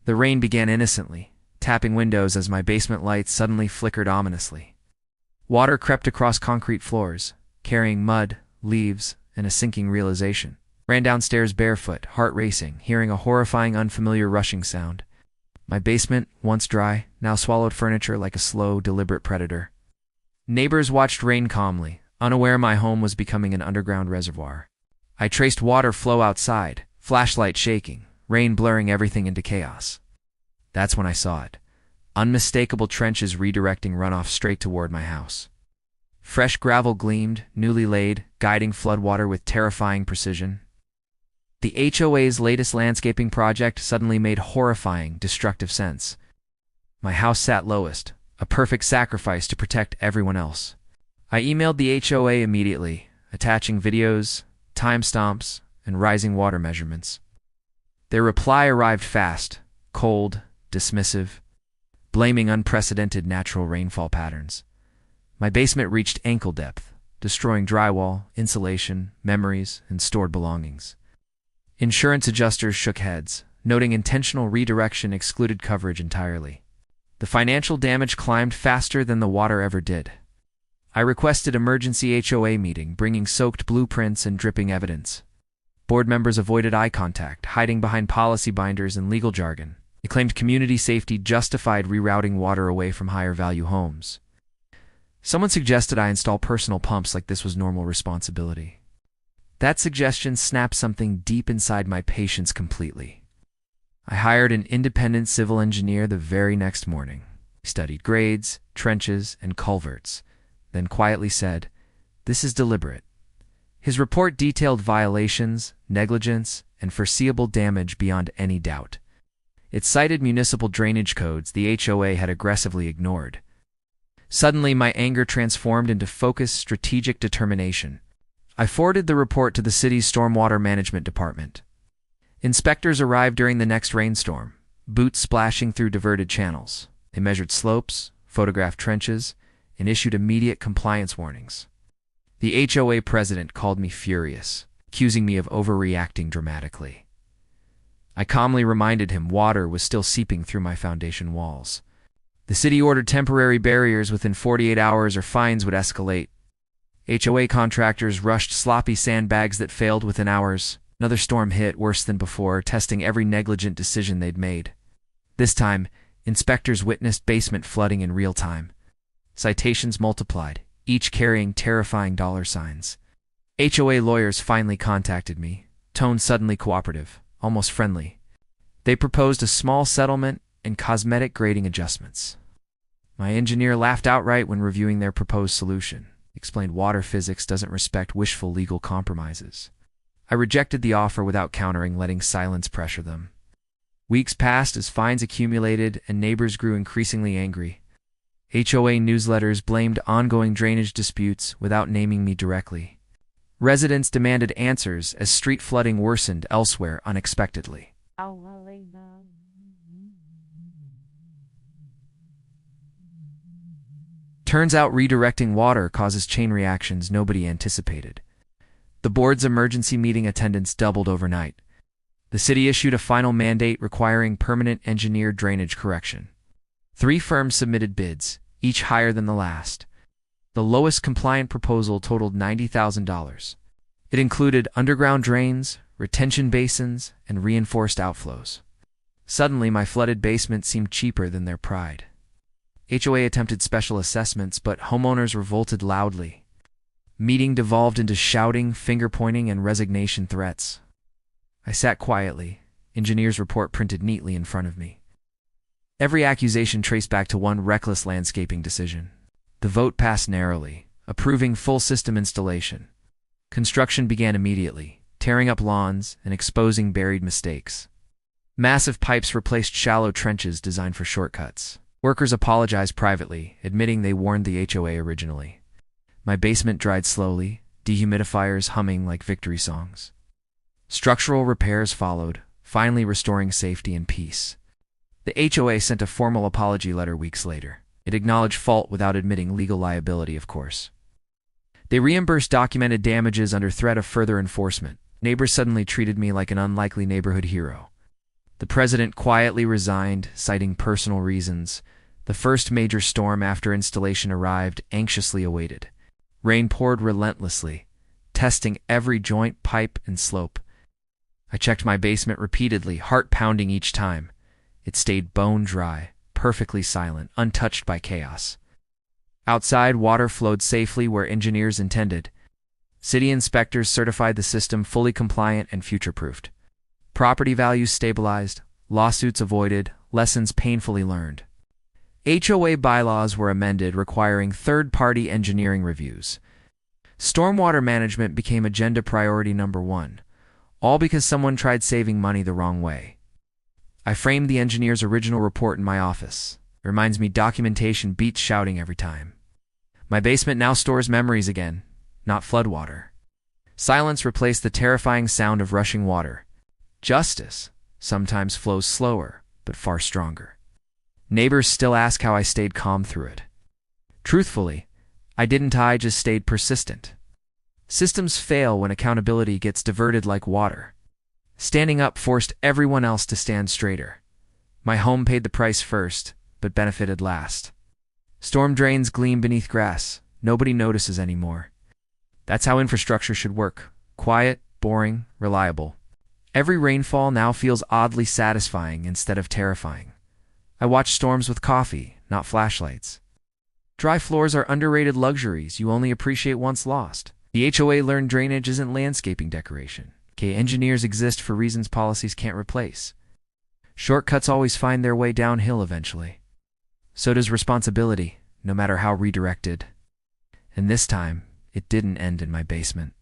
The rain began innocently, tapping windows as my basement lights suddenly flickered ominously. Water crept across concrete floors, carrying mud, leaves, and a sinking realization. Ran downstairs barefoot, heart racing, hearing a horrifying unfamiliar rushing sound. My basement, once dry, now swallowed furniture like a slow, deliberate predator. Neighbors watched rain calmly, unaware my home was becoming an underground reservoir. I traced water flow outside, flashlight shaking, rain blurring everything into chaos. That's when I saw it. Unmistakable trenches redirecting runoff straight toward my house. Fresh gravel gleamed, newly laid, guiding floodwater with terrifying precision. The HOA's latest landscaping project suddenly made horrifying, destructive sense. My house sat lowest, a perfect sacrifice to protect everyone else. I emailed the HOA immediately, attaching videos, timestamps, and rising water measurements. Their reply arrived fast, cold, dismissive, blaming unprecedented natural rainfall patterns. My basement reached ankle depth, destroying drywall, insulation, memories, and stored belongings. Insurance adjusters shook heads, noting intentional redirection excluded coverage entirely. The financial damage climbed faster than the water ever did. I requested emergency HOA meeting, bringing soaked blueprints and dripping evidence. Board members avoided eye contact, hiding behind policy binders and legal jargon. They claimed community safety justified rerouting water away from higher-value homes. Someone suggested I install personal pumps like this was normal responsibility. That suggestion snapped something deep inside my patience completely. I hired an independent civil engineer the very next morning. He studied grades, trenches, and culverts, then quietly said, "This is deliberate." His report detailed violations, negligence, and foreseeable damage beyond any doubt. It cited municipal drainage codes the HOA had aggressively ignored. Suddenly, my anger transformed into focused, strategic determination. I forwarded the report to the city's stormwater management department. Inspectors arrived during the next rainstorm, boots splashing through diverted channels. They measured slopes, photographed trenches, and issued immediate compliance warnings. The HOA president called me furious, accusing me of overreacting dramatically. I calmly reminded him water was still seeping through my foundation walls. The city ordered temporary barriers within 48 hours or fines would escalate. HOA contractors rushed sloppy sandbags that failed within hours. Another storm hit, worse than before, testing every negligent decision they'd made. This time, inspectors witnessed basement flooding in real time. Citations multiplied, each carrying terrifying dollar signs. HOA lawyers finally contacted me, tone suddenly cooperative, almost friendly. They proposed a small settlement and cosmetic grading adjustments. My engineer laughed outright when reviewing their proposed solution. Explained water physics doesn't respect wishful legal compromises. I rejected the offer without countering, letting silence pressure them. Weeks passed as fines accumulated and neighbors grew increasingly angry. HOA newsletters blamed ongoing drainage disputes without naming me directly. Residents demanded answers as street flooding worsened elsewhere unexpectedly. Turns out redirecting water causes chain reactions nobody anticipated. The board's emergency meeting attendance doubled overnight. The city issued a final mandate requiring permanent engineered drainage correction. 3 firms submitted bids, each higher than the last. The lowest compliant proposal totaled $90,000. It included underground drains, retention basins, and reinforced outflows. Suddenly, my flooded basement seemed cheaper than their pride. HOA attempted special assessments, but homeowners revolted loudly. Meeting devolved into shouting, finger-pointing, and resignation threats. I sat quietly, engineer's report printed neatly in front of me. Every accusation traced back to one reckless landscaping decision. The vote passed narrowly, approving full system installation. Construction began immediately, tearing up lawns and exposing buried mistakes. Massive pipes replaced shallow trenches designed for shortcuts. Workers apologized privately, admitting they warned the HOA originally. My basement dried slowly, dehumidifiers humming like victory songs. Structural repairs followed, finally restoring safety and peace. The HOA sent a formal apology letter weeks later. It acknowledged fault without admitting legal liability, of course. They reimbursed documented damages under threat of further enforcement. Neighbors suddenly treated me like an unlikely neighborhood hero. The president quietly resigned, citing personal reasons. The first major storm after installation arrived, anxiously awaited. Rain poured relentlessly, testing every joint, pipe, and slope. I checked my basement repeatedly, heart pounding each time. It stayed bone dry, perfectly silent, untouched by chaos. Outside, water flowed safely where engineers intended. City inspectors certified the system fully compliant and future-proofed. Property values stabilized, lawsuits avoided, lessons painfully learned. HOA bylaws were amended, requiring third-party engineering reviews. Stormwater management became agenda priority number 1, all because someone tried saving money the wrong way. I framed the engineer's original report in my office. It reminds me documentation beats shouting every time. My basement now stores memories again, not floodwater. Silence replaced the terrifying sound of rushing water. Justice sometimes flows slower, but far stronger. Neighbors still ask how I stayed calm through it. Truthfully, I didn't. I just stayed persistent. Systems fail when accountability gets diverted like water. Standing up forced everyone else to stand straighter. My home paid the price first, but benefited last. Storm drains gleam beneath grass. Nobody notices anymore. That's how infrastructure should work. Quiet, boring, reliable. Every rainfall now feels oddly satisfying instead of terrifying. I watch storms with coffee, not flashlights. Dry floors are underrated luxuries you only appreciate once lost. The HOA learned drainage isn't landscaping decoration. Engineers exist for reasons policies can't replace. Shortcuts always find their way downhill eventually. So does responsibility, no matter how redirected. And this time, it didn't end in my basement.